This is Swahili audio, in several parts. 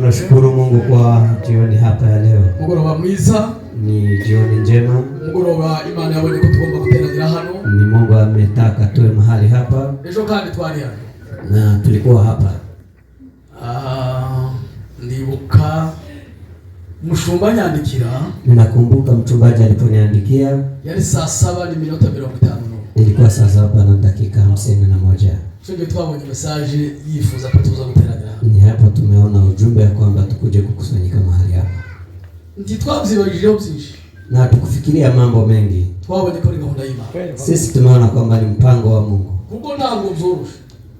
Nashukuru Mungu kwa jioni hapa ya leo. Mugoroba mwiza, ni jioni njema. Mugoroba Imana yabonye ko tugomba guteranira hano. Ni Mungu ametaka tuwe mahali hapa. Ejo kandi twari hano. Na tulikuwa hapa. Ndibuka mushumba nyandikira. Ninakumbuka mchungaji aliponiandikia. Yari saa 7:50. Ilikuwa saa 7 na dakika 51. Sio twabonye message yifuza ko tuza guteranira. Ni hapo tumeona ujumbe ya kwamba tukuje kukusanyika mahali hapa. Ntitwabyibajijeho byinshi. Na tukufikiria mambo mengi. Twabonye ko ni gahunda y'Imana. Sisi tumeona kwamba ni mpango wa Mungu. Kuko ntabwo byoroshe.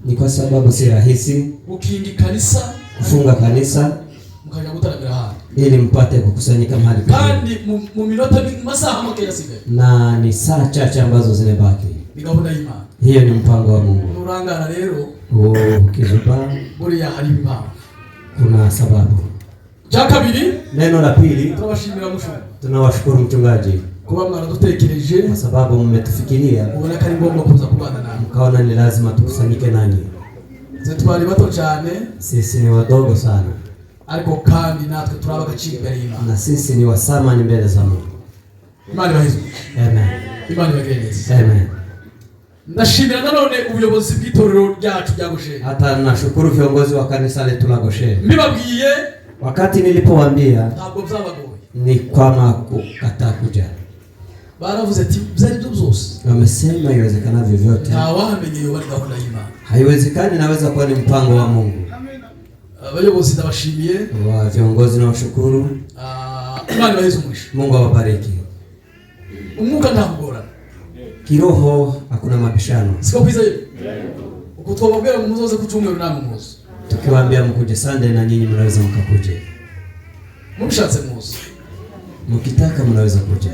Ni kwa sababu si rahisi ukingi kanisa, kufunga kanisa mkaja gutaramira hano ili mpate kukusanyika mahali pale. Kandi mu minota masaha make yasigaye. Na ni saa chache ambazo zimebaki. Ni gahunda y'Imana. Hiyo ni mpango wa Mungu. Urangana rero. Kizuba. Buriya hari impamvu. Kuna sababu. Cha kabiri, neno la pili, tunawashimira mushumba. Tunawashukuru mchungaji kuba mwaradutekereje, kwa sababu mmetufikiria. Ubona kari ngomba kuza kubana nani. Mkaona ni lazima tukusanyike nanyi. Twari bato cyane. Sisi ni wadogo sana. Ariko kandi natwe turaba agaciro imbere y'Imana. Na sisi ni wasamani mbele za Mungu. Imana ibahize. Amen. Imana ibagereze. Amen. Ndashimira nanone ubuyobozi bw'itorero ryacu rya Gosheni. Hata nashukuru viongozi wa kanisa letu la Gosheni. Mbibabwiye wakati nilipowaambia ntabwo byabagoye. Ni kwama kukataa kuja. Baravuze ati byari byo byose. Wamesema iwezekanavyo vyote. Ntawamenye yo bari gahunda y'Imana. Haiwezekani, naweza kuwa ni mpango wa Mungu. Abayobozi ndabashimiye. Wa viongozi na washukuru. Imana ibahize umugisha. Mungu awabariki. Umwuka ntabugorana. Kiroho hakuna mabishano. Siko kwiza hiyo. Uko twababwira ngo muzoze ku cyumweru namwe muzo. Tukiwaambia mkuje Sunday na nyinyi mnaweza mkakuje. Mubishatse muzo. Mkitaka mnaweza kuja.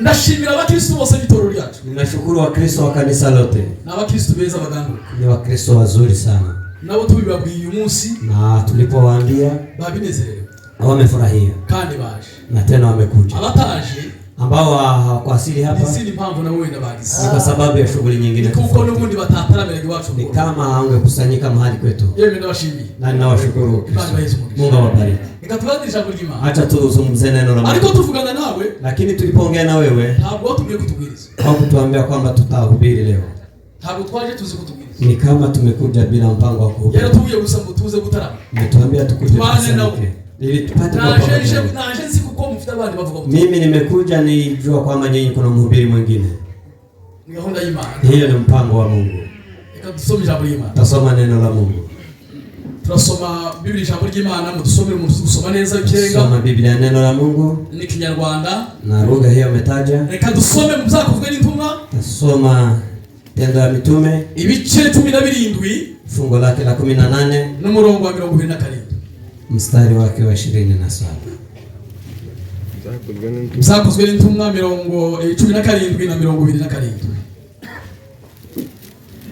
Ndashimira abakristo bose b'itorero ryacu. Ninashukuru wakristo wa kanisa lote. Na abakristo beza baganduka. Ni wakristo wazuri sana. Nabo tubibabwiye uyu munsi. Na tulipowaambia babinezerewe. Wamefurahia. Kandi baje. Na tena wamekuja. Abataje ambao hawakuasili hapa. Sisi ni mpamvu na wewe ndabagize. Ni kwa sababu ya shughuli nyingine. Kuko n'ubundi batataramira iwacu. Ni kama haungekusanyika mahali kwetu. Yeye ndabashimiye. Na ninawashukuru. Mungu awabariki. Nikatubadilisha kulimana. Acha tuzungumze neno la Mungu. Aliko tuvugana nawe. Lakini tulipoongea na wewe, ntabwo tugiye kutubwiriza. Hakutuambia kwamba tutahubiri leo. Ntabwo twaje tuzi kutubwiriza. Ni kama tumekuja bila mpango wa kuhubiri. Yeye tubuye gusa ngo tuze gutarama. Nimetuambia tukuje kusanyike. Ili tupate na jensi kuko mufite abandi bavuga. Mimi nimekuja nijua kwamba nyinyi kuna mhubiri mwingine. Ni gahunda y'Imana. Hiyo ni mpango wa Mungu. Ikatusoma ijambo y'Imana. Tasoma neno la Mungu. Turasoma Biblia ijambo ry'Imana mudusomere mu gusoma neza ikirenga. Soma Biblia neno la Mungu. Ni Kinyarwanda. Na lugha hiyo umetaja. Reka dusome mu byakozwe n'intumwa. Tasoma Tendo ya Mitume. Ibice 17. Fungo lake la 18. N'umurongo wa 27. Mstari wake wa 27. Byakozwe n'intumwa 17 na 27.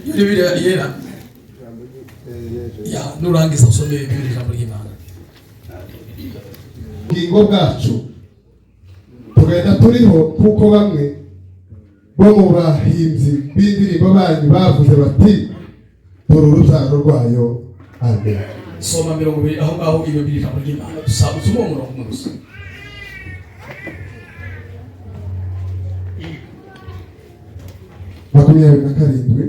Biblia yera. Ya nurangiza usome Biblia ijambo ry'Imana. Ingo bwacu tugenda turiho kuko bamwe bo mu bahinzi b'indirimbo banyu bavuze bati dore urubyaro rwayo. Amen. Soma 20 aho ngaho iyo Biblia ijambo ry'Imana dusaba umurongo gusa. Makumyabiri na karindwi.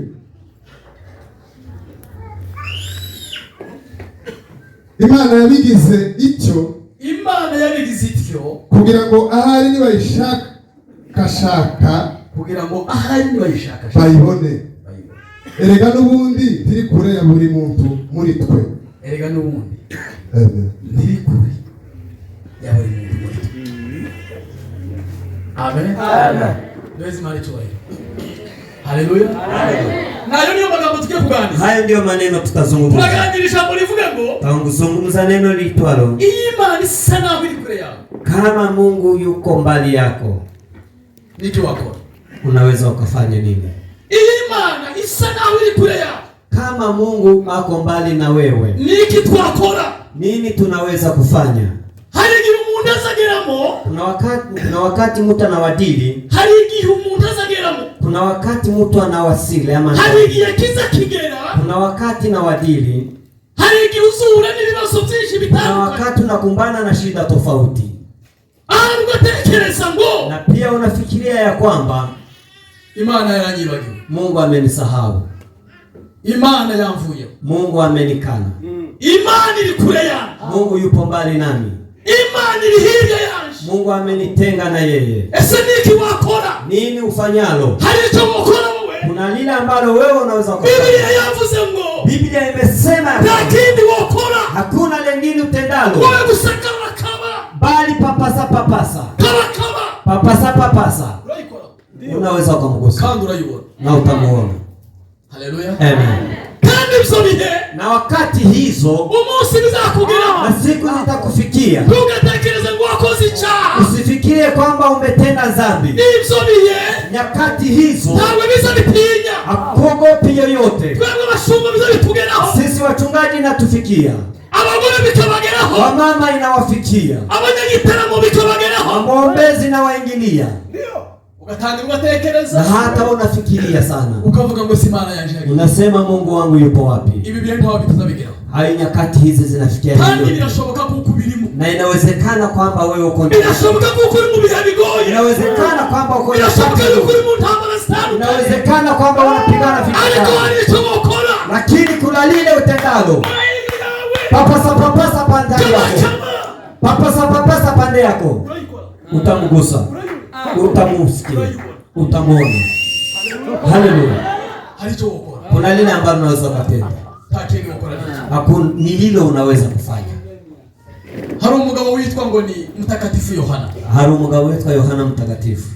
Imana yabigize ityo. Imana yabigize ityo kugira ngo ahari nibayishaka kugira ngo ahari nibayishaka bayibone. Erega n'ubundi tiri kure ya buri muntu muri twe. Erega n'ubundi. Amen. Tiri kure ya buri muntu muri twe. Amen. Amen. Dozi mali tuwaye. Haleluya. Haleluya. Nayo niyo magambo tugiye kuganira. Hayo ndio maneno tutazungumza. Tunaganira jambo livuga ngo tuzungumza neno litwalo. Imani sana iri kure yako. Kama Mungu yuko mbali yako. niki wakora unaweza ukafanya nini? Imana isa nawe iri kure yawe. Kama Mungu ako mbali na wewe, niki twakora? Nini tunaweza kufanya? Hari igihe umuntu azageramo, kuna wakati mtu anawadili, hari igihe umuntu azageramo, kuna wakati mtu anawasili ama hari igihe kiza kigera, kuna wakati na wadili, hari igihe uzura n'ibibazo byinshi bitandukanye, kuna wakati unakumbana na shida tofauti, ugatekereza ngo, na pia unafikiria ya kwamba Imana yaranyibagiwe, Mungu amenisahau, Imana yamvuye, Mungu amenikana, Imana iri kure yanjye, Mungu yupo mbali nami, Imana iri hirya yanjye, Mungu amenitenga na yeye. Ese niki wakora? Nini ufanyalo? Hari icyo ukora wewe? Kuna lile ambalo wewe unaweza kufanya. Biblia yavuze ngo, Biblia imesema lakini wakora, hakuna lingine utendalo wewe gusaka bakaba, bali papasa unaweza kumgusa kandi urayibona na utamuona. Haleluya, amen. Kandi ibyo bihe na wakati hizo umunsi bizakugeraho na siku zitakufikia, ntugatekereze ngo wakoze icyaha, usifikirie kwamba umetenda dhambi. Ibyo bihe nyakati hizo ntabwo biza bitinya, hakuogopi yoyote. twebwe abashumba biza bitugeraho, sisi wachungaji natufikia, abagore bikabageraho, wamama inawafikia, abanyagitaramo bikabageraho, waombezi na waingilia, ugatangira ugatekereza, na hata unafikiria sana, ukavuga ngo si Imana yanjye, unasema Mungu wangu yupo wapi? Ibi bihe ntaho bitazabigeraho. Hayo nyakati hizi zinafikia kandi birashoboka kuko birimo, na inawezekana kwamba wewe uko ndani, birashoboka kuko uri mu bihe bigoye, inawezekana kwamba uko ndani, birashoboka kuko uri mu ntambara zitandukanye, inawezekana kwamba unapigana vita, ariko hari icyo ukora, lakini kuna lile utendalo, papasa pande yako, papasa pande yako, utamgusa, utamusikia, utamuona. Haleluya. Hari icyo ukora, kuna lile ambalo unaweza kutenda, takeni ukora nini? hakuna ni lile unaweza kufanya. Hari umugabo witwa ngo ni Mtakatifu Yohana, hari umugabo witwa Yohana Mtakatifu.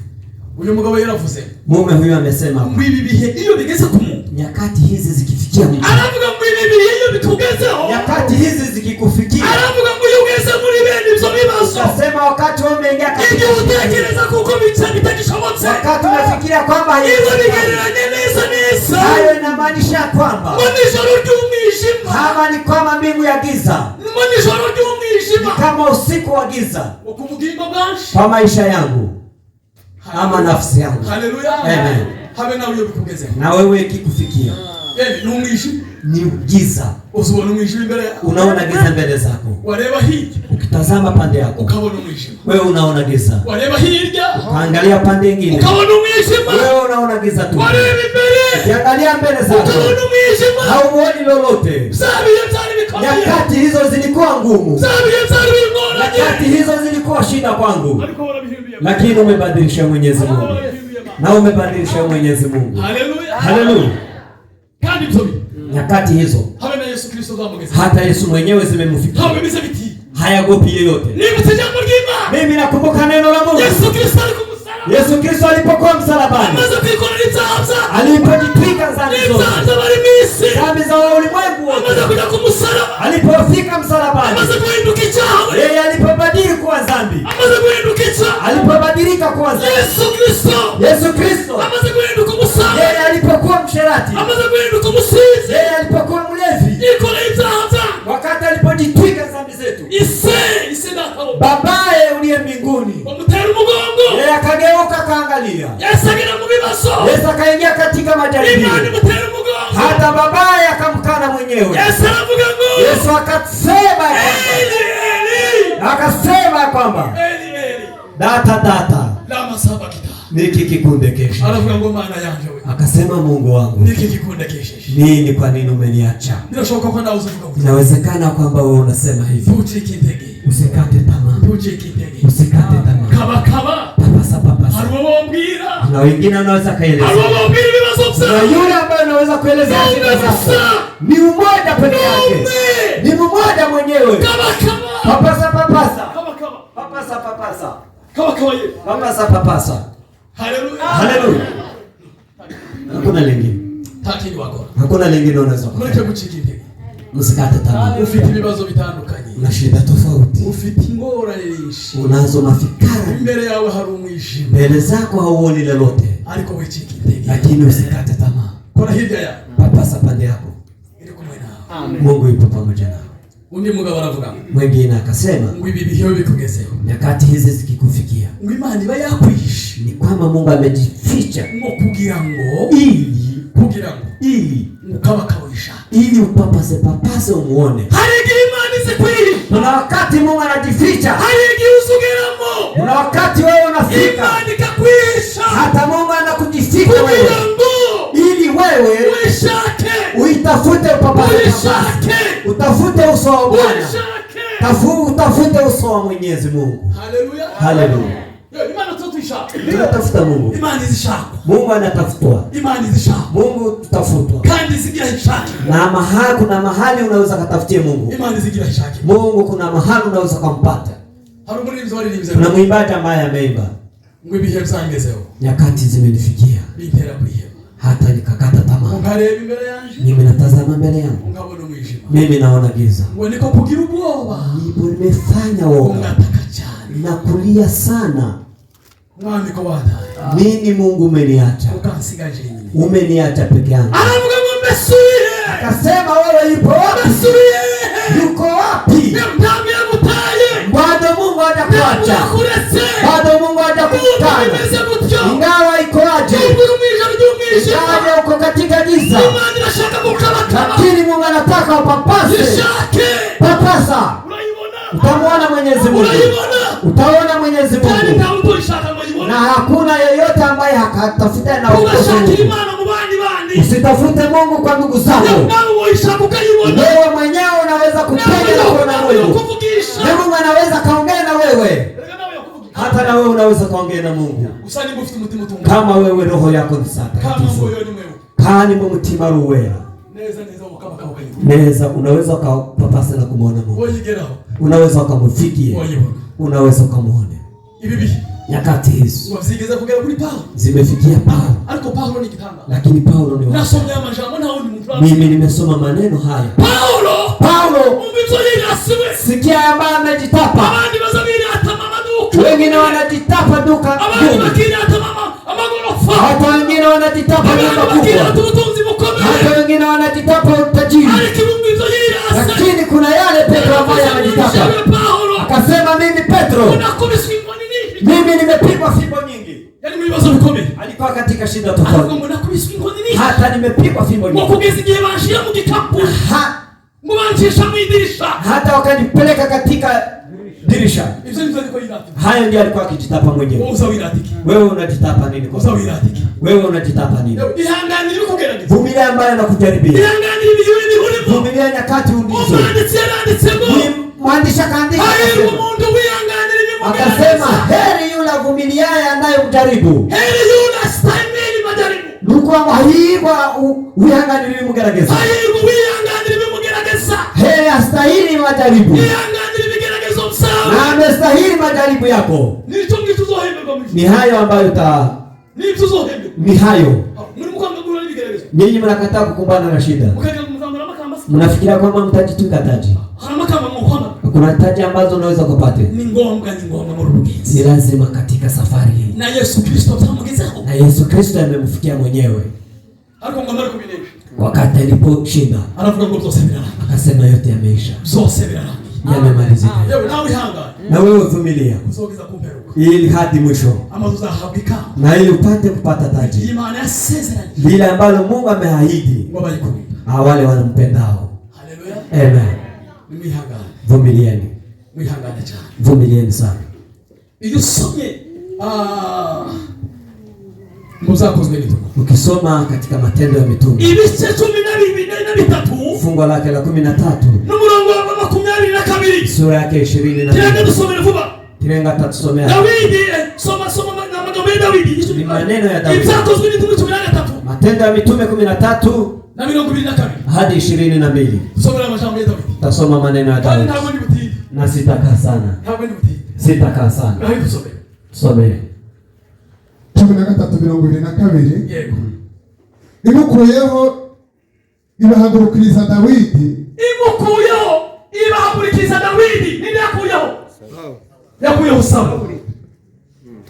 uyu mugabo yaravuze, mume huyu amesema ngo ibi bihe iyo bigeze ku muntu, nyakati hizi zikifikia mtu, aravuga ngo ibi bihe iyo bikugezeho, nyakati hizi zikikufikia, aravuga ngo iyo ugeze muri bene ibyo bibazo, nasema wakati wewe umeingia katika ibyo utekereza kuko bitagishobotse, wakati unafikiria kwamba hizo bigereranye neza, hayo inamaanisha kwamba ngo nijoro ry'umwijima, kama ni kama mbingu ya giza, ngo nijoro ry'umwijima, kama usiku wa giza ukubugingo bwanshi kwa maisha yangu ama nafsi yangu. Haleluya, amen. Habe nawe iyo bikugezeho, na wewe ikikufikia, n'umwijima, ni giza, uzubona umwijima imbere yako, unaona giza mbele zako, wareba hirya, ukitazama pande yako ukabona umwijima, wewe unaona giza, wareba hirya, ukaangalia pande nyingine, ukabona umwijima, wewe unaona giza tu, wareba imbere, ukiangalia mbele zako, ukabona umwijima, hauoni lolote. zabiye byari bikomeye, nyakati hizo zilikuwa ngumu, zabiye byari bingoranye, nyakati hizo zilikuwa shida kwangu, ariko warabihinduye, lakini umebadilisha Mwenyezi Mungu, na umebadilisha Mwenyezi Mungu. Haleluya, haleluya. Kandi ibyo nyakati hizo habe na Yesu Kristo zamugeze, hata Yesu mwenyewe zimemfikia, habe bize biti, hayagopi yeyote. nibutse jambo ry'Imana, mimi nakumbuka neno la Mungu. Yesu Kristo ali ku musaraba, Yesu Kristo alipokuwa msalabani, amaze kwikorera ibyaha, alipojitwika dhambi ibyaha zote, bari misi, dhambi za ulimwengu wote, amaze kuja ku musaraba, alipofika msalabani, amaze guhinduka icyaha, yeye alipobadili kuwa dhambi, amaze guhinduka icyaha, alipobadilika kuwa dhambi, Yesu Kristo amaze guhinduka umusaraba, yeye alipokuwa msherati, amaze guhinduka umusizi, yeye alipokuwa mlevi, yikoreye ibyaha, wakati alipojitwika dhambi zetu, ise nakabo, babaye uliye mbinguni umutera umugongo, yeye akageuka akaangalia, Yesu agera mu bibazo, Yesu akaingia katika majaribio, Imana imutera umugongo, hata babaye akamkana mwenyewe. Yesu aravuga ngo, Yesu akasema kwamba data lama sabakita, niki kikundekesha, aravuga ngo Mana yanjye we, akasema Mungu wangu niki kikundekesheje, nini, kwa nini umeniacha? birashoboka ko nawe uzuvuga ngo, Inawezekana kwamba wewe unasema hivi, ntucike intege, usikate tamaa, ntucike intege, usikate tamaa, kaba papasa. hari uwo mbwira, Na wengine wanaweza kaeleza, hari uwo mbwira ibibazo na byawe, yule ambaye anaweza kueleza shida zako ni mmoja peke yake, ni mmoja mwenyewe. Papasa, papasa. Haleluya. Hakuna lingine, takini wako, hakuna lingine unaweza mureke kufanya. gucika intege, Usikate tamaa. Ufite ibibazo bitandukanye. Una shida tofauti. Ufite ingorane nyinshi. Unazo mafikara. Mbele yawe hari umwijima. Mbele zako hauoni lolote. Ariko wicika intege. Lakini usikate tamaa. Kora hirya ya. Papasa pande yako. Iri kumwe nawe. Amen. Mungu yupo pamoja nawe. Undi mugabo aravuga. Mwingine akasema, ngo ibi bihe bikugezeho. Nyakati hizi zikikufikia. Ngo Imana iba yakwishe. Ni kwamba Mungu amejificha. Ngo kugira ngo ukaba kawisha. Ili upapase umuone. Hari igihe Imana izikwiri. Kuna wakati Mungu anajificha. Hari igihe usugeramo. Kuna wakati wewe unafika. Imana ikakwisha. Hata Mungu anakujificha wewe. Ili wewe uishake. Uitafute upapase. Uishake. Utafute uso wa Bwana. Utafute uso wa Mwenyezi Mungu. Haleluya. Haleluya. Imana tutishaka. Tunatafuta Mungu. Imana izishaka. Mungu anatafutwa. Imana izishaka. Mungu tutafutwa. Kandi zigira ishaka. Na kuna mahali unaweza kutafutia Mungu. Imana zigira ishaka. Mungu kuna mahali unaweza kumpata. Harumuri wali nimze. Kuna mwimbaji ambaye ameimba. Ngo ibihe byangezeho. Nyakati zimenifikia. Bintera kwiheba. Hata nikakata tamaa. Ungareba imbere yanje. Mimi natazama mbele yangu. Ungabona umwijima. Mimi naona giza. Ngo niko kugira ubwoba. Nipo nimefanya woga. Ungataka cyane. Nakulia sana. Mwami ko wada. Mimi Mungu umeniacha. Ukansigaje nyine. Umeniacha peke yangu. Aravuga ngo mbesuye. Akasema wewe yupo wapi? Mbesuye. Yuko wapi? Ntambi yagutaye. Bado Mungu hajakuacha. Bado Mungu hajakukutana. Ingawa iko aje? Ingawa uko katika giza. Lakini Mungu anataka upapase. Papasa. Utamwona Mwenyezi Mungu. Utaona Mwenyezi Mungu. Na hakuna yeyote ambaye hakatafuta na ukosefu. Usitafute Mungu kwa ndugu zako. Wewe mwenyewe unaweza kupenda na kuona Mungu. Mungu anaweza kaongea na wewe. Hata na wewe unaweza kaongea na Mungu. Kama wewe roho yako ni safi. Kani mu mutima ruwera. Neza unaweza kupapasa na kumuona Mungu. Unaweza kumfikia. Unaweza kumuone. Nyakati hizi wazigeza kugera kuri Paulo zimefikia Paulo. Ariko Paulo ni kitanga. Lakini Paulo ni nasomea majambo na huyu mtu. Mimi nimesoma maneno haya. Paulo umbizoyira asiwe. Sikia ambaye amejitapa. Abandi bazabiri atamama duka. Wengine wanajitapa duka. Abandi bakiri atamama amagorofa. Hata wengine wanajitapa nyumba kubwa. Hata wengine wanajitapa utajiri. Lakini kuna yale Petro ambaye anajitapa. Akasema mimi Petro. Mimi nimepigwa fimbo nyingi. Yaani mwibazo bikomeye. Alikuwa katika shida tofauti. Hata nimepigwa fimbo nyingi. Wakugeza igihe bashira mu gikapu. Ngo bancisha mu idirisha. Hata wakanipeleka katika dirisha. Hayo ndio alikuwa akijitapa mwenyewe. Wewe unajitapa nini kwa sababu? Wewe unajitapa nini? Ihanganire ukugerageza. Vumilia ambaye anakujaribia. Ihanganire ibihe bihurimo. Vumilia nyakati ulizo. Mwandishi akaandika. Akasema heri yule avumiliaye anayemjaribu. Heri yule astahimili majaribu. Nuko amahirwa uyihanganire mugerageza. Ahirwa uyihanganire mugerageza. Heri astahili majaribu. Uyihanganire bigeragezo msawa. Na amestahili majaribu yako. Nicho tuzohemberwa mu. Ni hayo ambayo ni tuzohemberwa. Ni hayo. Muri mukangagura n'ibigeragezo. Nyinyi mnakataa kukumbana na shida. Mnafikiria kwamba mtajituka taji. Kuna taji ambazo unaweza kupata. Ni ngombwa mu rubugenzi. Ni lazima katika safari hii. Na Yesu Kristo atamugezaho. Na Yesu Kristo amemfikia mwenyewe. Ariko ngomara kubinesha. Wakati aliposhinda. Aravuga ngo byose biraranga. Akasema yote yameisha. Byose biraranga. Yamemalizika. Nawe ihangane. Na wewe vumilia. Uzogeza kumperuka. Ili hadi mwisho. Amazuzahabika. Na ili upate kupata taji. Imani yasezeranye. Lile ambalo Mungu ameahidi. Ngo bayikubita. Wale wanampendao. Haleluya. Amen. Mwihangane. Vumilieni. Mwihangane cyane. Vumilieni sana. Iyo usomye muzakozwe n'ituko. Ukisoma katika Matendo ya Mitume. Ibice 12 fungo lake la 13. N'umurongo wa 22. Sura yake 20. Kirenga dusomere vuba. Kirenga tatusomea. Davidi soma na magambo ya Davidi. Ni maneno ya Davidi. Ibizakozwe n'ituko 13. Matendo ya Mitume 13. Na 22. Hadi 22. Tusomera majambo ya Davidi. Tasoma maneno ya Davidi. Na sitakaa sana. Sitakaa sana. Some. 13:22. Yego. Imukuyeho ibahagurukiriza Dawidi. ikurikiza Dawidi nini yakuyeho? Yakuyeho Sauli.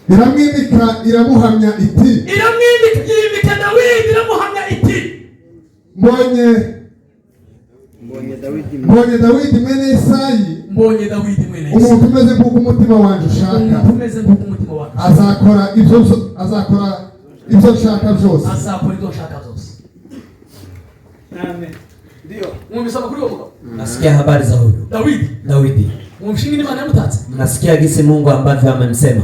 Iramwimika iramuhamya iti. Iramwimika Dawidi iramuhamya iti. Mbonye Dawidi mwene Isayi. Mbonye Dawidi mwene Isayi. Umuntu umeze nk'uko umutima wanjye ushaka. Umuntu umeze nk'uko umutima wanjye. Azakora ibyo nshaka byose. Azakora ibyo nshaka byose. Amen. Ndio. Mwumvisa makuru yako? Nasikia habari za huyo Dawidi. Mwumshingi ni maana mtatsi. Nasikia gisi Mungu ambavyo amemsema.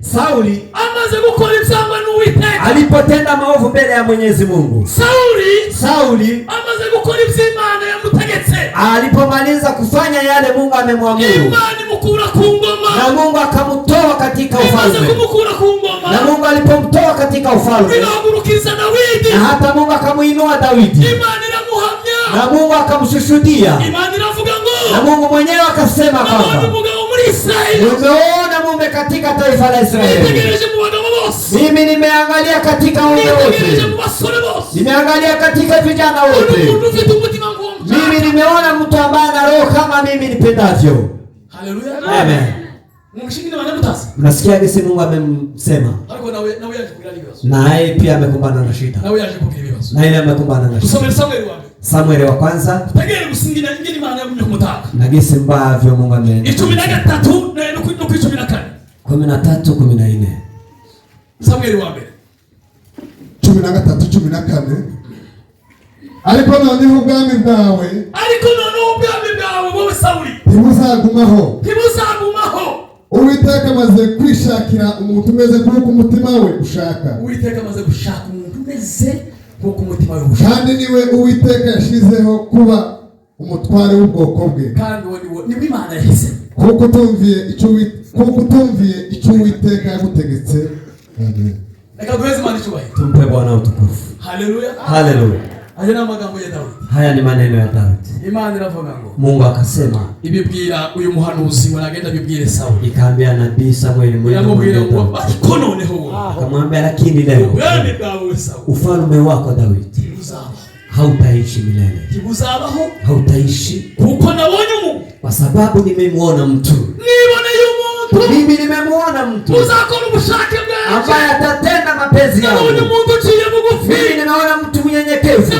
Sauli amaze gukora ibyaha n'Uwiteka. Alipotenda maovu mbele ya Mwenyezi Mungu. Sauli amaze gukora iby'Imana yamutegetse. Alipomaliza kufanya yale Mungu amemwamuru. Imana imukura ku ngoma. Na Mungu akamtoa katika ufalme. Amaze kumukura ku ngoma. Na Mungu alipomtoa katika ufalme. Inagurukiza Dawidi. Na hata Mungu akamuinua Dawidi. Imana iramuhamya. Na Mungu akamshushudia. Imana iravuga ngo. Na Mungu mwenyewe akasema kwamba umeona mume katika taifa la Israeli. Mimi nimeangalia katika waume wote. Nimeangalia katika vijana wote. Mimi nimeona mtu ambaye ana roho kama mimi nipendavyo. Haleluya. Amen. Mnasikia gisi Mungu amemsema. Naye pia amekumbana na shida. Na yeye amekumbana na shida. Samueli wa kwanza. Na gisi mbavyo Mungu ameenda. 13:14. Samueli wa mbere 13:14. Ariko noneho ubwami bwawe wowe Sauli ntibuzagumaho. Uwiteka amaze kwishakira umuntu umeze nk'uko umutima we ushaka. Uwiteka amaze gushaka umuntu umeze nk'uko umutima we ushaka. Kandi niwe Uwiteka yashizeho kuba umutware w'ubwoko bwe. Kandi niwe Imana yahisemo. Kuko utumviye icyo Uwiteka yagutegetse. Amen. Tumpe Bwana utukufu. Haleluya. Haleluya. Haya ni magambo ya Daudi. Haya ni maneno ya Daudi. Imana iravuga ngo Mungu akasema ibibwira uyu muhanuzi wanagenda bibwire Sauli. Ikaambia nabii Samuel mwenyewe ariko noneho akamwambia lakini leo ufalme wako Daudi hautaishi milele. Hautaishi. Kuko nabonye Mungu. Kwa sababu nimemwona mtu. Mimi nimemwona mtu. Uzakora ubushake bwawe. Ambaye atatenda mapenzi yangu. Mimi nimeona mtu mnyenyekevu.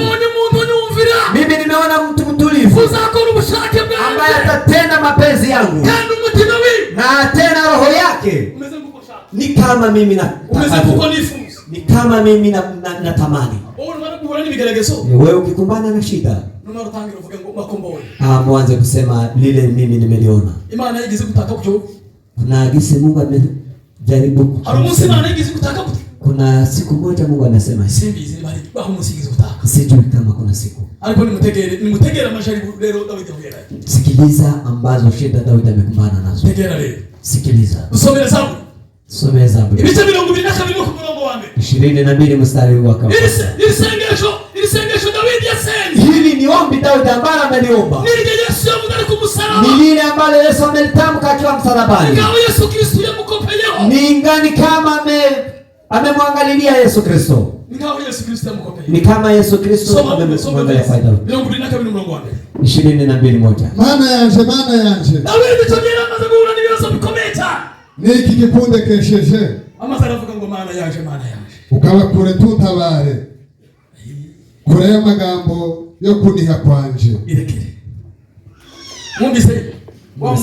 Mimi nimeona mtu mtulivu. Uzakora ubushake bwawe. Ambaye atatenda mapenzi yangu. Na tena roho yake ni kama mimi ni kama mimi natamani. Wewe ukikumbana na shida mwanze kusema lile mimi nimeliona. Imana yigize kutaka kucho. Kuna gisi Mungu amejaribu. Kuna siku moja Mungu anasema simbizi bali baho musigize kutaka. Sijui kama kuna siku. Ariko nimutegera amajaribu rero Daudi ahura. Sikiliza ambazo shida Daudi amekumbana nazo. Tegera rero. Sikiliza. Usomere Zaburi. Somea Zaburi. Ibice 22 ku murongo wa mbere. 22 mstari wa kwanza. Ilisengesho Daudi yasenga. Hili ni ombi Daudi ambalo ameliomba. Nilije Yesu yamudari ku musaraba. Ni lile ambalo Yesu amelitamka akiwa msalabani. Ngao Yesu Kristo yamukopeleo. Ni ngani kama amemwangalilia Yesu Kristo. Ngao Yesu Kristo yamukopeleo. Ni kama Yesu Kristo amemwangalia kwa Daudi. 22:1. Mana yanje. Daudi tugera amaze guhura n'ibibazo bikomeye cyane. Niki gikundekesheje. Amazara avuga ngo mana yanje. Ukaba kure tutabare. Kure y'amagambo yo kuniha kwanje. Irekere. Mwumvise wa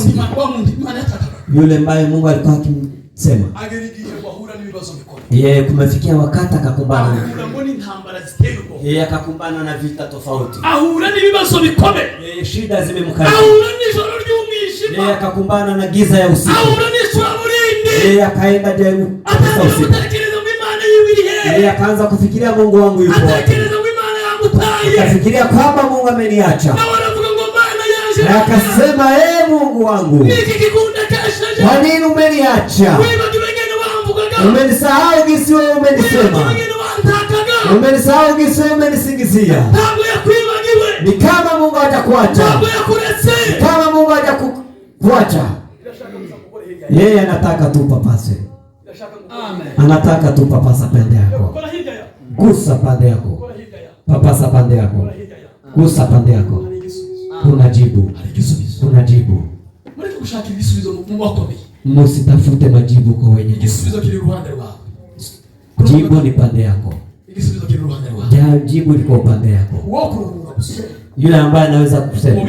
mundi Imana yataka. Yule ambaye Mungu alikuwa akimsema. Agerigije wahura n'ibibazo bikomeye. Yeye kumefikia wakati akakumbana. Yeye akakumbana na vita tofauti. Ahura n'ibibazo bikomeye. Yeye shida zimemkabili. Ahura n'ijoro ry'umwijima. Yeye akakumbana na giza ya usiku. Ahura n'ishwabulindi. Yeye akaenda jeu. Atatekereza ngo Imana yibiri he. Yeye akaanza kufikiria Mungu wangu yuko wapi. Atatekereza ngo Imana yangu taye. Akafikiria kwamba Mungu ameniacha. Na wanavuga ngo Imana yanje. Na akasema Mungu wangu. Niki kikundekesheje. Kwa nini umeniacha? Umenisahau gisi wewe umenisema. Umenisahau gisi wewe umenisingizia. Ni kama Mungu hajakuacha. Ni kama Mungu hajakuacha. Yeye anataka tu papase. Amen. Anataka tu papasa pande yako. Gusa pande yako. Papasa pande yako. Gusa pande yako. kuna jibu. Kuna jibu. Msitafute majibu kwa wenye jibu. Jibu ni pande yako. Jibu liko upande yako. Yule ambaye anaweza kusema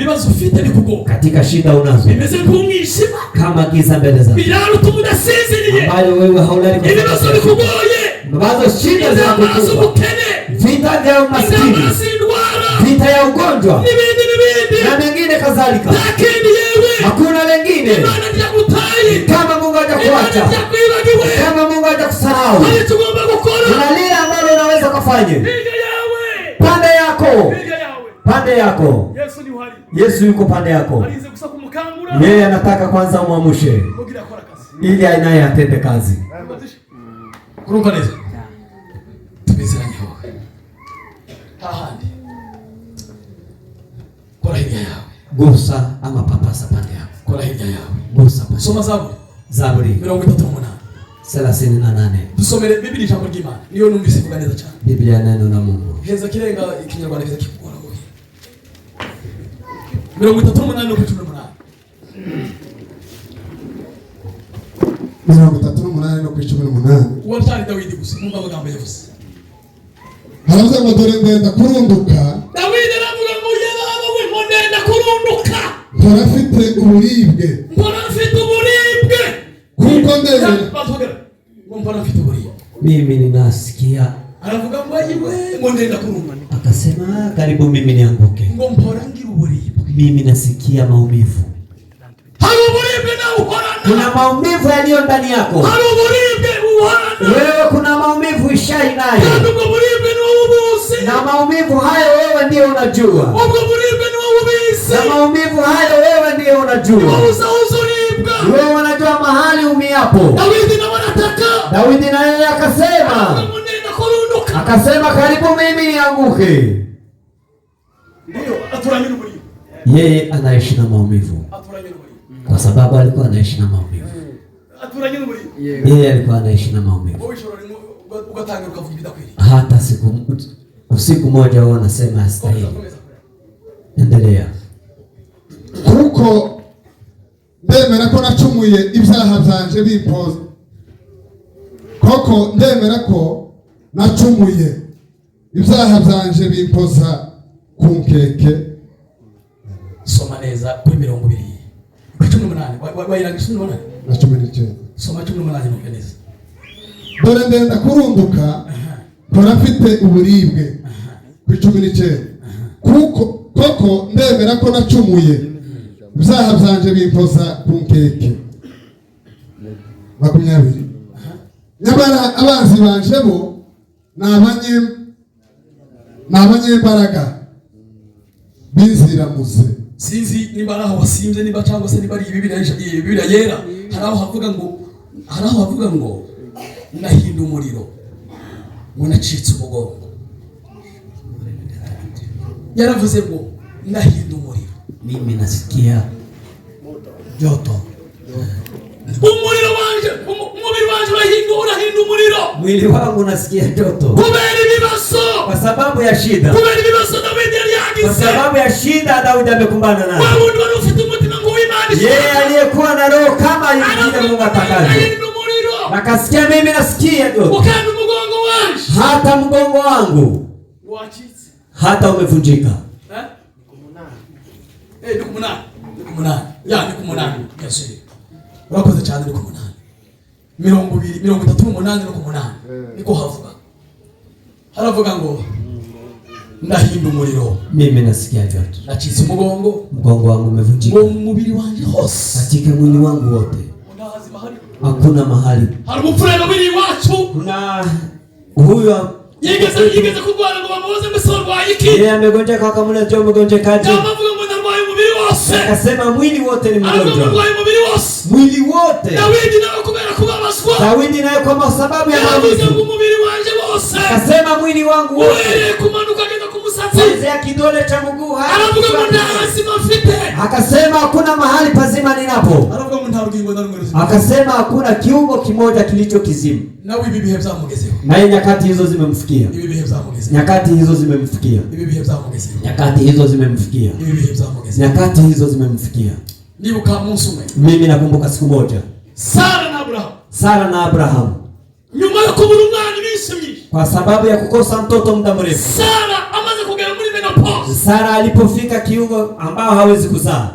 katika shida unazo, kama giza mbele zako, ambayo wewe haulali, ambazo shida zinakukumba, vita vya umaskini, vita ya ugonjwa na mengine kadhalika, hakuna lengine kama Mungu hajakuacha, kama Mungu hajakusahau. Kuna lile ambalo unaweza kufanya pande yako. Pande yako. Yesu yuko pande yako. Yeye anataka kwanza umwamushe ili naye atende kazi. Kuruka neza. Tubiziranye ho. Hahandi. Kora hirya yawe. Gusa ama papasa pande yako. Kora hirya yawe. Gusa pande. Soma Zaburi. Zaburi 38. Dusomere Biblia ijambo ry'Imana. Niyo numvise kuvuga neza cyane. Biblia neno na Mungu. Heza kirenga ikinyarwanda kiza kikugora go. 38 no kuchumana. 38 no kuchumana. Uwatari Dawidi gusa mumva amagambo yavuze. Haravuze ngo dore ndenda kurunduka. Dawidi aravuga ngo yaba we ndenda kurunduka. Mpora afite uburibwe. Kuko ndende. Mpora afite uburibwe. Mimi ninasikia. Aravuga ngo yiwe ngo ndenda kurunduka. Akasema karibu mimi nianguke. Ngo mpora ngira uburibwe. Mimi nasikia maumivu. Kuna maumivu yaliyo ndani yako. Wewe kuna maumivu ishai nayo. Na maumivu hayo wewe ndiye unajua. Na maumivu hayo wewe ndiye unajua. Wewe unajua mahali umiapo. Dawidi naye akasema karibu mimi nianguke. Yeye anaishi na maumivu. Kwa sababu alikuwa anaishi na maumivu. Yeye alikuwa anaishi na maumivu. Hata usiku moja wao wanasema astahili. Endelea. Kuko ndemera ko nacumuye ibyaha byanje bimpoza. Koko ndemera ko nacumuye ibyaha byanje bimpoza kunkeke. Soma neza kuri 200. 18 wayirangisha none na 19. Soma 18 no neza. Dore ndenda kurunduka. Mpora mfite uburibwe. Kuri 19. Koko ndemera ko nacumuye ibyaha byanje bimpoza kunkeke. 20. Nyamara abanzi banje bo n'abanyembaraga binziramuze. Sinzi nimba araho wasimze nimba cyangwa se nimba ari Biblia yera haraho havuga ngo ndahinda umuriro ngo nacitse umugongo. Yaravuze ngo ndahinda umuriro. Mimi nasikia joto. Umuriro wanje umubiri wanje urahinda umuriro. Mwili wangu unasikia joto. Kubera ibibazo. Kwa sababu ya shida. Kubera ibibazo Daudi aliagiza. Kwa sababu ya shida Daudi amekumbana nayo. Wewe ndio ufite umutima ngo w'Imana. Yeye aliyekuwa na roho kama yeye Mungu atakavyo. Nakasikia mimi nasikia joto. Ukanda mgongo wangu. Hata mgongo wangu. Wachitse. Hata umevunjika. Nikumunani. Ya nikumunani. Yes. Urakoze cyane nikumunani. 38 no kumunani. Niko havuga. Haravuga ngo ndahinda umuriro. Mimi nasikia joto. Nacitse umugongo. Mgongo wangu umevunjika. Ngo mubiri wanje hose. Katika mwili wangu wote. Hakuna mahali. Harumufurero biri wacu. Kuna huyo yigeze kurwara ngo bamuze msorwa iki. Yeye amegonjeka kama mle jo mgonjekaje. Bavuga ngo ndarwaye umubiri wose. Akasema mwili wote ni mgonjwa. Ndarwaye umubiri wose. Mwili wote. Dawidi nawe kubera kubabazwa. Dawidi nawe kwa sababu ya maumivu. Umubiri wanje wose. Akasema mwili wangu wote. Wewe kumanuka genda kumusatsi. Kuanzia kidole cha mguu hadi. Aravuga ngo ndazima mfite. Akasema hakuna mahali pazima ninapo. Aravuga ngo Akasema hakuna kiungo kimoja kilicho kizimu. Na nyakati hizo zimemfikia. Nyakati hizo zimemfikia. Nyakati hizo zimemfikia. Nyakati hizo zimemfikia. Mimi nakumbuka siku moja Sara na Abraham kwa sababu ya kukosa mtoto muda mrefu, Sara alipofika kiungo ambao hawezi kuzaa,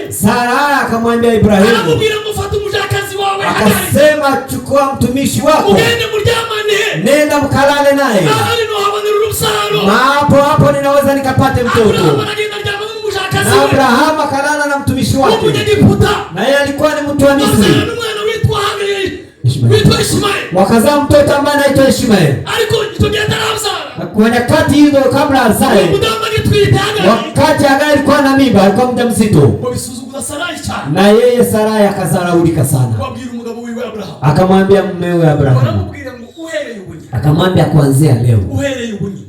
Sara akamwambia Ibrahimu, akasema chukua mtumishi wako, nenda mkalale naye, na hapo ninaweza nikapate mtoto. Na Abrahamu akalala na mtumishi wake, na yeye alikuwa ni mtu wa Misri. Wakazaa mtoto ambaye anaitwa Ishmaeli. Kwa nyakati hizo kabla azae, wakati Hagar alikuwa na mimba, alikuwa mjamzito, na yeye Sarai akazaraulika sana. Akamwambia mumewe Abrahamu, akamwambia kuanzia leo,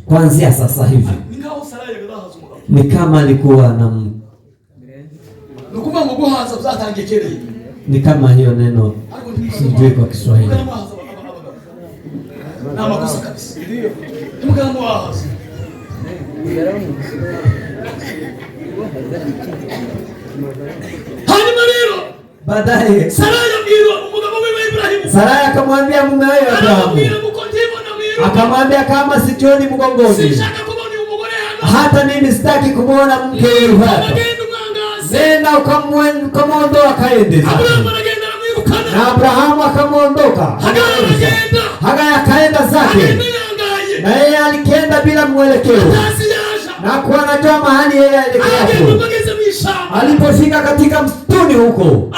kuanzia sasa hivi, ni kama alikuwa na ni kama hiyo neno sijui kwa Kiswahili. Baadaye Sarai akamwambia mume wake Abrahamu, akamwambia kama sikioni mgongoni, hata mimi sitaki kumuona mke huyu hapa. Nenda ukamwondoa kaende zake. Na Abrahamu akamuondoka, Hagar akaenda zake, na yeye alikenda bila mwelekeo, na kuwa anajua mahali yeye aelekeapo. Alipofika katika msituni huko,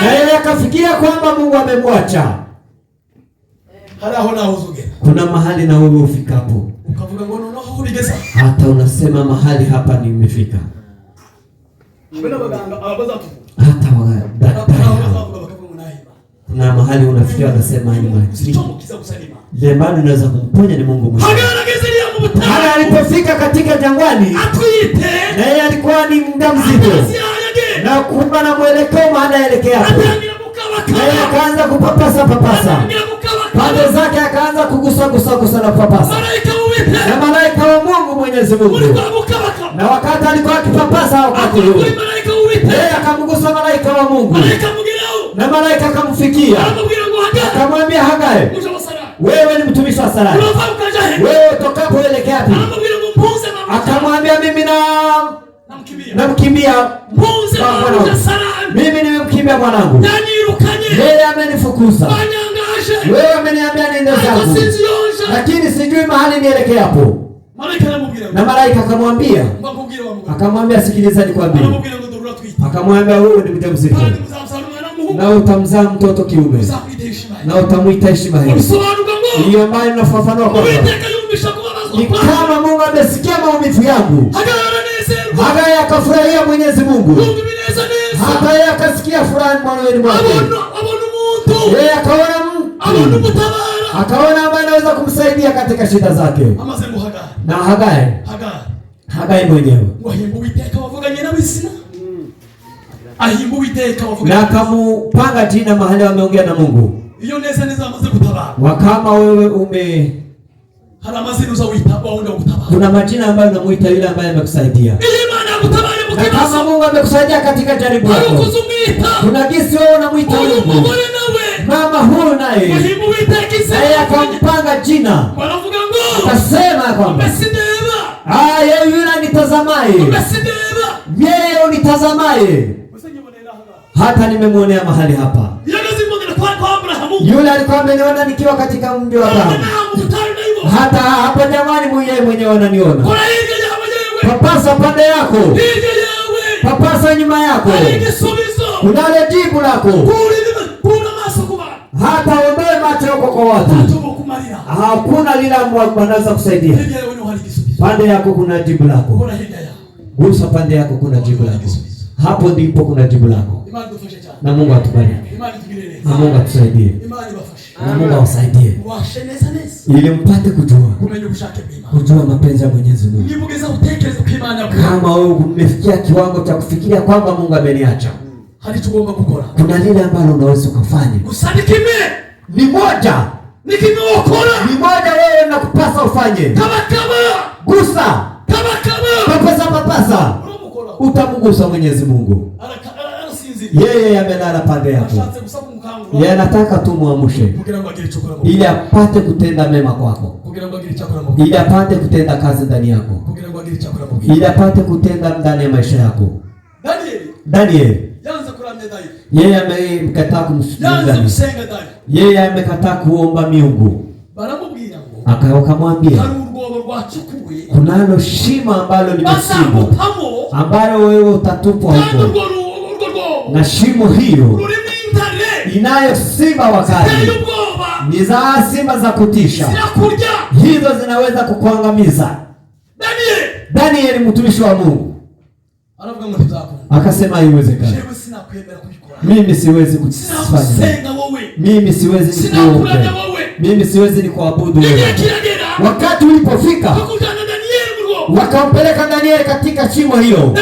na yeye akafikia kwamba Mungu amemwacha. Kuna mahali na wewe ufikapo, hata unasema mahali hapa nimefika. Hata kuna mahali unafikia unasema lemani unaweza kumponya ni Mungu mwenyewe. Hagar alipofika katika jangwani, na yeye alikuwa ni mjamzito, na kumba na mwelekeo mahali aelekea hapo, na yeye akaanza kupapasa pande zake, akaanza kugusa na kupapasa, na malaika wa Mungu Mwenyezi Mungu, na wakati alikuwa akipapasa wakati huo, yeye akamgusa malaika wa Mungu, na malaika akamfikia, akamwambia Hagar, wewe ni mtumishi wa Sarai, wewe tokapo elekea wapi? Akamwambia mimi namkimbia mimi nimemkimbia mwanangu, yeye amenifukuza, wewe ameniambia niende zangu, lakini sijui mahali nielekee hapo. Na malaika akamwambia sikiliza nikwambie, akamwambia wewe ni mjamzito, na utamzaa mtoto kiume, na utamuita Ishmaeli. Hiyo ambayo inafafanua kwamba ni kama Mungu amesikia maumivu yangu. Hagar akafurahia Mwenyezi Mungu, hata yeye akasikia furaha moyoni mwake. Yeye akaona ambaye anaweza kumsaidia katika shida zake. Na Hagar mwenyewe na akamupanga jina mahali wameongea na Mungu. Wakama wewe kuna majina ambayo unamuita yule ambaye amekusaidia. Na kama Mungu amekusaidia katika jaribu lako, kuna jinsi wewe unamuita Mungu. Mama huyu naye akampanga jina, akasema kwamba yeye yule anitazamaye, yeye unitazamaye, hata nimemwonea mahali hapa. Yule alikuwa ameniona nikiwa katika mji wa Abrahamu, hata hapa jamani mwenyewe ananiona. Papasa pande yako, papasa nyuma yako, kunale jibu lako, hata ondoe macho yako kwa watu. Hakuna lile wanaweza kusaidia. Pande yako kuna jibu lako, gusa pande yako kuna jibu lako, hapo ndipo kuna jibu lako. Na Mungu atubariki. Mungu atusaidie. Mungu awasaidie. Ili mpate kujua mapenzi ya Mwenyezi Mungu. Kama wewe umefikia kiwango cha kufikiria kwamba Mungu ameniacha, kuna lile ambalo unaweza kufanya. Ni moja wewe nakupasa ufanye. Gusa. Papasa. Utamgusa Mwenyezi Mungu. Yeye amelala pande yako. Yeye anataka tu muamshe ili apate kutenda mema kwako, ili apate kutenda kazi ndani yako, ili apate kutenda ndani ya maisha yako. Danieli yeye amekataa kumshukuru, yeye amekataa kuomba miungu. Akamwambia kunalo shima ambalo limechimbwa, ambayo wewe utatupwa huko, na shimo hiyo inayo simba wakali, ni za simba za kutisha, hizo zinaweza kukuangamiza. Danieli mtumishi wa Mungu akasema haiwezekani, mimi siwezi kufanya, mimi siwezi kuomba, mimi siwezi kuabudu wewe. Wakati ulipofika wakampeleka Danieli katika shimo hilo.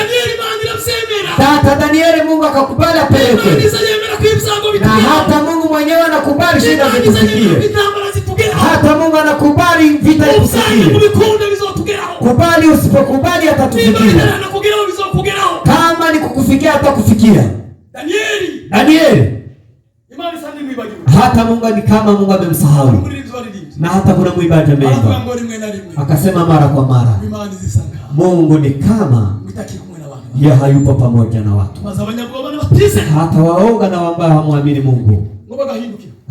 Hata Danieli Mungu akakubali apelekwe, na hata Mungu mwenyewe anakubali shida zikufikie. Hata Mungu anakubali vita ikufikie. Kubali, usipokubali atatufikia. Kama ni kukufikia atakufikia. Danieli hata Mungu ni kama Mungu amemsahau. Na hata kuna mwimbaji ameimba akasema mara kwa mara, Mungu ni kama yeye hayupo pamoja na watu. Hata waoga na ambao hamwamini Mungu,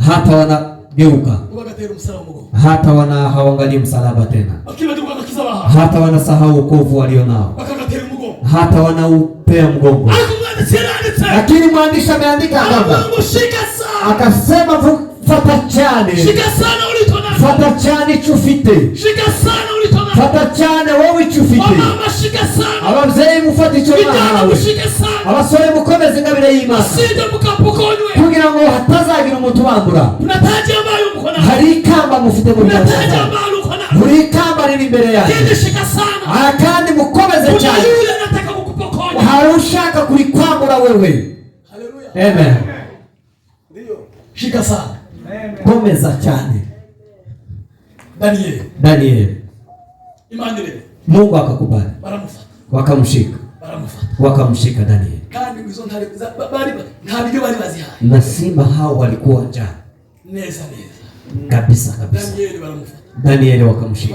hata wanageuka, hata hawaangalii msalaba tena, hata wanasahau wokovu walionao, hata wanaupea mgongo. Lakini mwandishi ameandika kwamba akasema fata chane chufite, fata chane wowe chufite, abavyeyi mufata ico mwahawe, abasore mukomeze ingabire y'Imana kugira ngo hatazagira umuntu bambura. Hari ikamba mufite mu biganza, hari ikamba riri imbere yawe, kandi mukomeze cyane, hari ushaka kurikwambura wewe. Amen. Shika sana. Komeza cyane. Danieli. Mungu akakubali. Wakamshika Danieli. Na simba hao walikuwa njaa. Kabisa. Danieli wakamshika.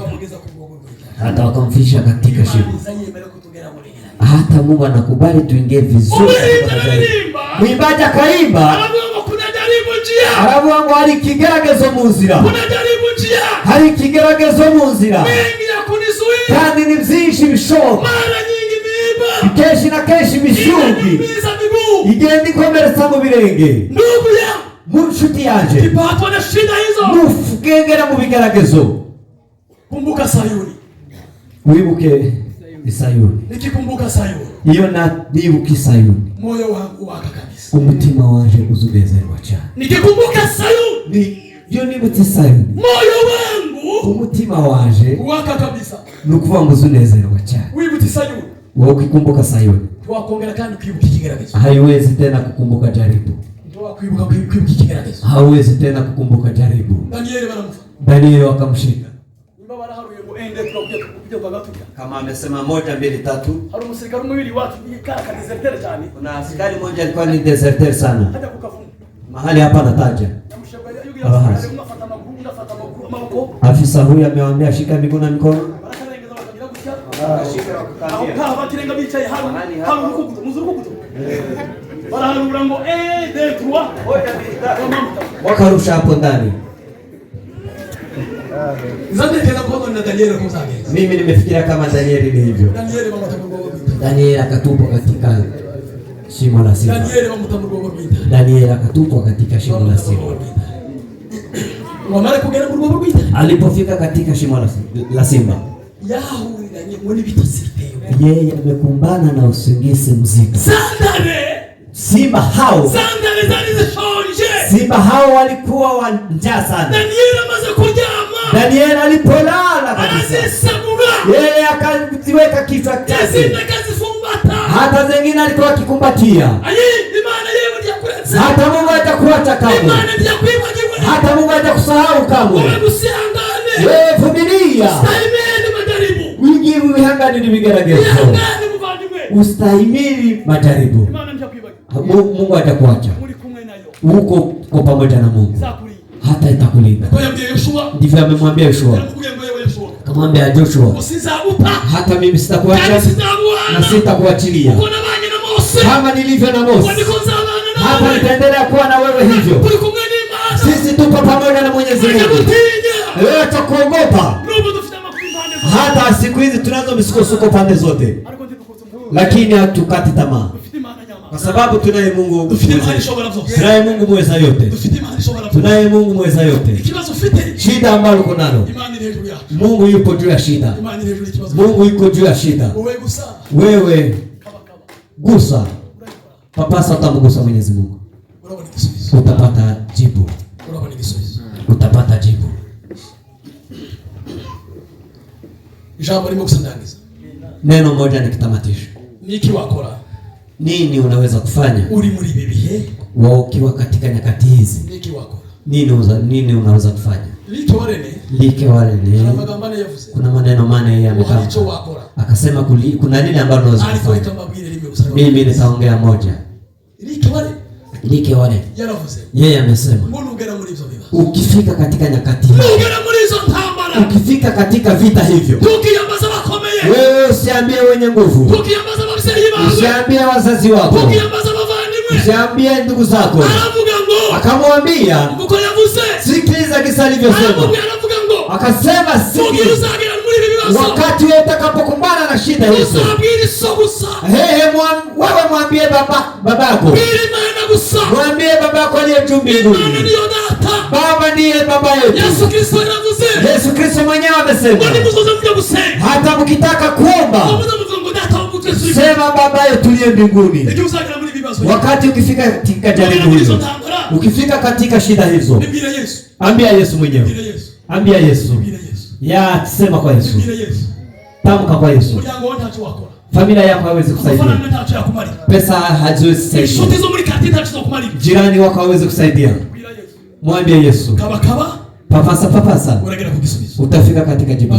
Hata wakamfisha katika shimo. Hata Mungu anakubali tuingie vizuri. Mwimbaji akaimba, arabu wangu hari ikigeragezo mu nzira, hari ikigeragezo mu nzira, kandi ni byinshi bishoboka, kenshi na kenshi mishugi igenda ikomeretsa mu birenge. Mu nshuti yaje mufugengera mu bigeragezo, kumbuka Sayuni, wibuke Sayuni. Nikikumbuka Sayuni, iyo nibuka Sayuni, moyo wangu waka kabisa, umutima wanje uzunezerwa cyane. Nikikumbuka Sayuni, iyo nibutse Sayuni, moyo wangu, umutima wanje waka kabisa, nukuvuga ngo uzunezerwa cyane. Wibuka Sayuni, wewe ukikumbuka Sayuni, twakongera kandi kwibuka ikigeragezo. Haiwezi tena kukumbuka jaribu. Kwibuka ikigeragezo, hauwezi tena kukumbuka jaribu. Danieli wakamshika. Kama amesema 1 2 3. Kuna askari mmoja alikuwa ni deserter sana. Mahali hapa nataja. Afisa huyu amewaambia shika miguu na mikono. Wakarusha hapo ndani. Mimi nimefikiria kama Danieli ni hivyo. Danieli akatupwa katika shimo la simba. Danieli akatupwa katika shimo la simba. Alipofika katika shimo la simba, yeye amekumbana na usingizi mzito. Simba hao walikuwa wa njaa sana. Danieli alipolala kabisa, yeye akaziweka kichwa chake, hata zingine alikuwa akikumbatia. Hata Mungu hatakuacha kamwe, hata Mungu hatakusahau kamwe. Wewe vumilia, wihangani vigeragezo, ustahimili majaribu. Mungu hatakuacha, uko pamoja na Mungu, hata itakulinda. Ndivyo amemwambia Yoshua, akamwambia Joshua, hata mimi sitakuacha na sitakuachilia, kama nilivyo na Mose, hata nitaendelea kuwa na wewe hivyo. Sisi tupo pamoja na Mwenyezi Mungu. Wewe utakuogopa. Hata siku hizi tunazo misukosuko pande zote, lakini hatukati tamaa, kwa sababu tunaye Mungu. Tunaye Mungu mweza yote. Tunaye Mungu mweza yote. Shida ambayo uko nalo, Mungu yupo juu ya shida. Mungu yuko juu ya shida. Wewe gusa, papasa, utamgusa Mwenyezi Mungu, utapata jibu. Utapata jibu. Jambo limo kusandangiza. Neno moja nikitamatisha. Niki wakora. Nini unaweza kufanya? Uri muri bibihe. Ukiwa katika nyakati hizi. Niki wakora. Nini unaweza kufanya? Like warene. Kuna maneno mane yamekaa. Akasema kuna nini ambalo unaweza kufanya? Mimi nitaongea moja. Like wale. Yeye amesema, ukifika katika nyakati hizi, ukifika katika vita hivyo, wewe usiambie wenye nguvu, usiambie wazazi wako, usiambie ndugu zako. Akamwambia, sikiliza kisa alivyosema. Akasema, sikiliza, wakati wewe utakapokumbana na shida hizo, wewe mwambie babako, mwambie babako aliye juu mbinguni, Baba ndiye baba yetu. Yesu Kristo mwenyewe amesema, hata mkitaka kuomba, sema Baba yetu aliye mbinguni. Wakati ukifika katika jaribu hizo, ukifika katika shida hizo, ambia Yesu mwenyewe, ambia Yesu, ya sema kwa Yesu, tamka kwa Yesu. Familia yako hawezi kusaidia, pesa haziwezi kusaidia, jirani wako hawezi kusaidia. Mwambie Yesu, papasa, utafika katika jibu.